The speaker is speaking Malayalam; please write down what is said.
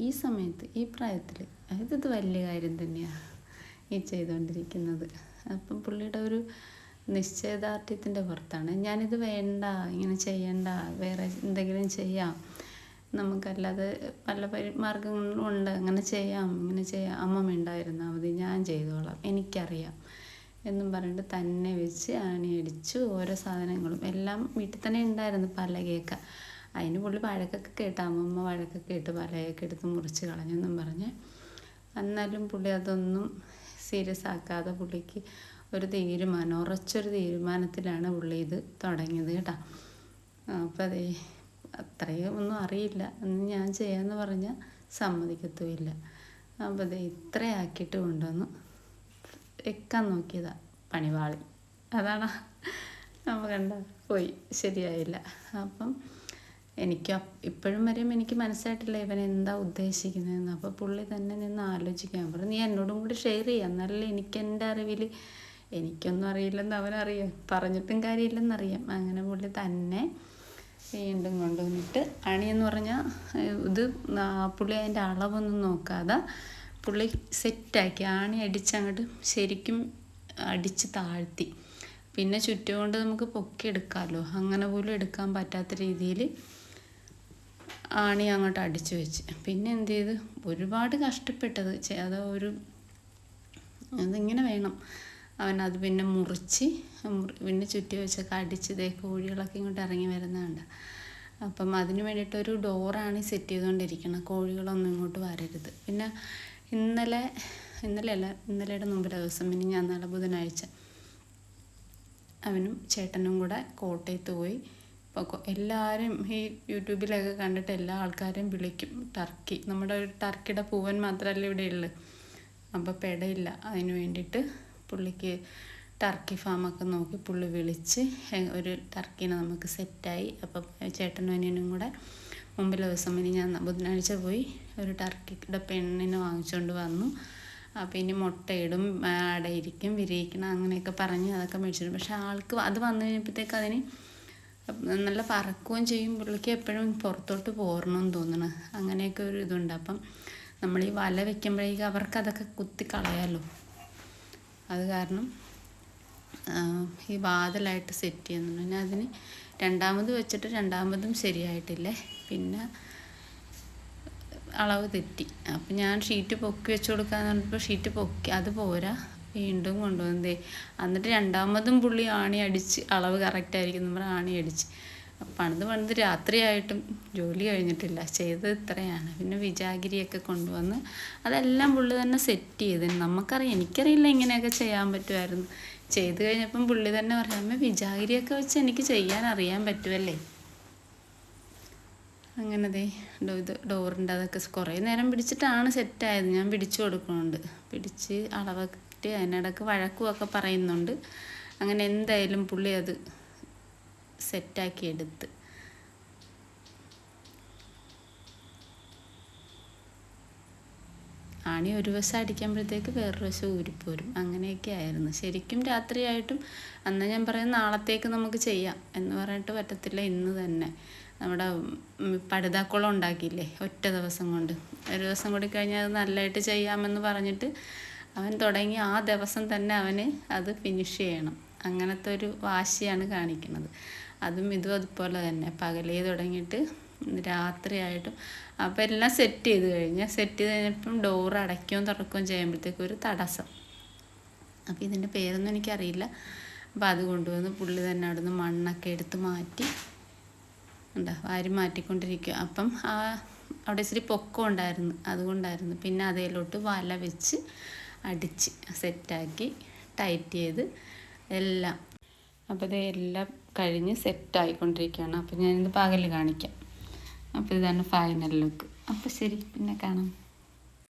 ഈ സമയത്ത് ഈ പ്രായത്തിൽ ഇത് വലിയ കാര്യം തന്നെയാണ് ഈ ചെയ്തുകൊണ്ടിരിക്കുന്നത്. അപ്പം പുള്ളിയുടെ ഒരു നിശ്ചയദാർഢ്യത്തിൻ്റെ പുറത്താണ് ഞാനിത് വേണ്ട, ഇങ്ങനെ ചെയ്യണ്ട, വേറെ എന്തെങ്കിലും ചെയ്യാം, നമുക്കല്ലാതെ പല മാർഗങ്ങളും ഉണ്ട്, അങ്ങനെ ചെയ്യാം, ഇങ്ങനെ ചെയ്യാം, അമ്മ ഉണ്ടായിരുന്നാൽ മതി, ഞാൻ ചെയ്തോളാം, എനിക്കറിയാം എന്നും പറഞ്ഞിട്ട് തന്നെ വെച്ച് ആണിയടിച്ചു. ഓരോ സാധനങ്ങളും എല്ലാം വീട്ടിൽ തന്നെ ഉണ്ടായിരുന്നു, പലകയൊക്കെ. അതിന് പുള്ളി വഴക്കൊക്കെ കേട്ട്, അമ്മമ്മ വഴക്കൊക്കെ കേട്ട് പലകയൊക്കെ എടുത്ത് മുറിച്ച് കളഞ്ഞെന്നും പറഞ്ഞ്. എന്നാലും പുള്ളി അതൊന്നും സീരിയസ് ആക്കാതെ പുള്ളിക്ക് ഒരു തീരുമാനം, ഉറച്ചൊരു തീരുമാനത്തിലാണ് പുള്ളി ഇത് തുടങ്ങിയത് കേട്ടോ. അപ്പോൾ അതേ അത്രയും ഒന്നും അറിയില്ല, അന്ന് ഞാൻ ചെയ്യാമെന്ന് പറഞ്ഞാൽ സമ്മതിക്കത്തുമില്ല. അപ്പോൾ അതേ ഇത്രയാക്കിയിട്ട് കൊണ്ടുവന്ന് വെക്കാൻ നോക്കിയതാ, പണിവാളി. അതാണ് നമ്മൾ കണ്ട പോയി, ശരിയായില്ല. അപ്പം എനിക്ക് ഇപ്പോഴും വരെയും എനിക്ക് മനസ്സിലായിട്ടില്ല ഇവൻ എന്താ ഉദ്ദേശിക്കുന്നതെന്ന്. അപ്പോൾ പുള്ളി തന്നെ നിന്ന് ആലോചിക്കാൻ പറഞ്ഞു, നീ എന്നോടും കൂടി ഷെയർ ചെയ്യാം, എന്നാലല്ലേ എനിക്ക് എൻ്റെ അറിവിൽ, എനിക്കൊന്നും അറിയില്ലെന്ന് അവനറിയാം, പറഞ്ഞിട്ടും കാര്യമില്ലെന്നറിയാം. അങ്ങനെ പുള്ളി തന്നെ വീണ്ടും കൊണ്ടുവന്നിട്ട് അണിയെന്ന് പറഞ്ഞാൽ ഇത് പുള്ളി അതിൻ്റെ അളവൊന്നും നോക്കാതെ പുള്ളി സെറ്റാക്കി ആണി അടിച്ചങ്ങോട്ട് ശരിക്കും അടിച്ച് താഴ്ത്തി. പിന്നെ ചുറ്റുകൊണ്ട് നമുക്ക് പൊക്കിയെടുക്കാമല്ലോ, അങ്ങനെ പോലും എടുക്കാൻ പറ്റാത്ത രീതിയിൽ ആണി അങ്ങോട്ട് അടിച്ചു വെച്ച്. പിന്നെ എന്ത് ചെയ്ത്, ഒരുപാട് കഷ്ടപ്പെട്ടത് അത് അതിങ്ങനെ വേണം അവനത് പിന്നെ മുറിച്ച് പിന്നെ ചുറ്റി വെച്ചൊക്കെ അടിച്ച് കോഴികളൊക്കെ ഇങ്ങോട്ട് ഇറങ്ങി വരുന്നതുണ്ട്. അപ്പം അതിന് വേണ്ടിയിട്ടൊരു ഡോറാണ് സെറ്റ് ചെയ്തുകൊണ്ടിരിക്കണം, കോഴികളൊന്നും ഇങ്ങോട്ട് വരരുത്. പിന്നെ ഇന്നലെയുടെ മുമ്പിലെ ദിവസം, പിന്നെ ഞാൻ നാളെ ബുധനാഴ്ച അവനും ചേട്ടനും കൂടെ കോട്ടയത്ത് പോയി. അപ്പോൾ എല്ലാവരും ഈ യൂട്യൂബിലൊക്കെ കണ്ടിട്ട് എല്ലാ ആൾക്കാരും വിളിക്കും ടർക്കി, നമ്മുടെ ഒരു ടർക്കിയുടെ പൂവൻ മാത്രമല്ല ഇവിടെ ഉള്ളത്. അപ്പോൾ പെടയില്ല, അതിന് വേണ്ടിയിട്ട് പുള്ളിക്ക് ടർക്കി ഫാമൊക്കെ നോക്കി പുള്ളി വിളിച്ച് ഒരു ടർക്കീനെ നമുക്ക് സെറ്റായി. അപ്പം ചേട്ടനും അനിയനും കൂടെ മുമ്പിലെ ദിവസം, ഇനി ഞാൻ ബുധനാഴ്ച പോയി ഒരു ടർക്കിയുടെ പെണ്ണിനെ വാങ്ങിച്ചുകൊണ്ട് വന്നു. അപ്പോൾ ഇനി മുട്ടയിടും, അടയിരിക്കും, വിരിയിക്കണം, അങ്ങനെയൊക്കെ പറഞ്ഞ് അതൊക്കെ മേടിച്ചിടും. പക്ഷേ ആൾക്ക് അത് വന്നു കഴിഞ്ഞപ്പോഴത്തേക്ക് അതിന് നല്ല പറക്കുകയും ചെയ്യും. പുള്ളിക്ക് എപ്പോഴും പുറത്തോട്ട് പോരണമെന്ന് തോന്നണം, അങ്ങനെയൊക്കെ ഒരു ഇതുണ്ട്. അപ്പം നമ്മൾ ഈ വല വെക്കുമ്പോഴേക്കും അവർക്കതൊക്കെ കുത്തി കളയാമല്ലോ. അത് കാരണം ഈ വാതിലായിട്ട് സെറ്റ് ചെയ്യുന്നുണ്ട്. പിന്നെ അതിന് രണ്ടാമത് വെച്ചിട്ട് രണ്ടാമതും ശരിയായിട്ടില്ലേ, പിന്നെ അളവ് തെറ്റി. അപ്പം ഞാൻ ഷീറ്റ് പൊക്കി വെച്ച് കൊടുക്കാന്ന് പറഞ്ഞപ്പോൾ ഷീറ്റ് പൊക്കി, അത് പോരാ, വീണ്ടും കൊണ്ടുവന്നതേ. എന്നിട്ട് രണ്ടാമതും പുള്ളി ആണി അടിച്ച് അളവ് കറക്റ്റായിരിക്കും എന്ന് പറഞ്ഞാൽ ആണി അടിച്ച് പണിത് രാത്രിയായിട്ടും ജോലി കഴിഞ്ഞിട്ടില്ല, ചെയ്തത് ഇത്രയാണ്. പിന്നെ വിജാഗിരിയൊക്കെ കൊണ്ടുവന്ന് അതെല്ലാം പുള്ളി തന്നെ സെറ്റ് ചെയ്ത്. നമുക്കറിയാം, എനിക്കറിയില്ല ഇങ്ങനെയൊക്കെ ചെയ്യാൻ പറ്റുമായിരുന്നു. ചെയ്ത് കഴിഞ്ഞപ്പം പുള്ളി തന്നെ പറയാം, അമ്മ വിജാഗിരിയൊക്കെ വെച്ച് എനിക്ക് ചെയ്യാൻ അറിയാൻ പറ്റുമല്ലേ. അങ്ങനതേ ഇത് ഡോറിൻ്റെ അതൊക്കെ കുറേ നേരം പിടിച്ചിട്ടാണ് സെറ്റായത്. ഞാൻ പിടിച്ചു കൊടുക്കുന്നുണ്ട്, പിടിച്ച് അളവൊക്കെ അതിനിടയ്ക്ക് വഴക്കുമൊക്കെ പറയുന്നുണ്ട്. അങ്ങനെ എന്തായാലും പുള്ളി അത് സെറ്റാക്കി എടുത്ത്. ആണി ഒരു വശം അടിക്കുമ്പോഴത്തേക്ക് വേറൊരു വശം ഊരിപ്പോരും, അങ്ങനെയൊക്കെ ആയിരുന്നു. ശരിക്കും രാത്രിയായിട്ടും അന്ന് ഞാൻ പറയും നാളത്തേക്ക് നമുക്ക് ചെയ്യാം എന്ന് പറഞ്ഞിട്ട് പറ്റത്തില്ല, ഇന്ന് തന്നെ നമ്മുടെ പടുതാക്കുളം ഉണ്ടാക്കിയില്ലേ ഒറ്റ ദിവസം കൊണ്ട്, ഒരു ദിവസം കൂടി കഴിഞ്ഞാൽ അത് നല്ലതായിട്ട് ചെയ്യാമെന്ന് പറഞ്ഞിട്ട് അവൻ തുടങ്ങി. ആ ദിവസം തന്നെ അവന് അത് ഫിനിഷ് ചെയ്യണം, അങ്ങനത്തെ ഒരു വാശിയാണ് കാണിക്കുന്നത്. അതും ഇതും അതുപോലെ തന്നെ, പകലേ തുടങ്ങിയിട്ട് രാത്രിയായിട്ടും. അപ്പോൾ എല്ലാം സെറ്റ് ചെയ്ത് കഴിഞ്ഞപ്പം ഡോറ് അടയ്ക്കുകയും തുറക്കുകയും ചെയ്യുമ്പോഴത്തേക്കും ഒരു തടസ്സം. അപ്പോൾ ഇതിൻ്റെ പേരൊന്നും എനിക്കറിയില്ല. അപ്പോൾ അത് കൊണ്ടുവന്ന് പുള്ളി തന്നെ അവിടെ നിന്ന് മണ്ണൊക്കെ എടുത്ത് മാറ്റി വാരി മാറ്റിക്കൊണ്ടിരിക്കുക. അപ്പം അവിടെ ഇച്ചിരി പൊക്കം ഉണ്ടായിരുന്നു, അതുകൊണ്ടായിരുന്നു. പിന്നെ അതേലോട്ട് വല വെച്ച് അടിച്ച് സെറ്റാക്കി ടൈറ്റ് ചെയ്ത് എല്ലാം. അപ്പോൾ ഇതെല്ലാം കഴിഞ്ഞ് സെറ്റായിക്കൊണ്ടിരിക്കുകയാണ്. അപ്പോൾ ഞാനിത് പകൽ കാണിക്കാം. അപ്പോൾ ഇതാണ് ഫൈനൽ ലുക്ക്. അപ്പോൾ ശരി, പിന്നെ കാണാം.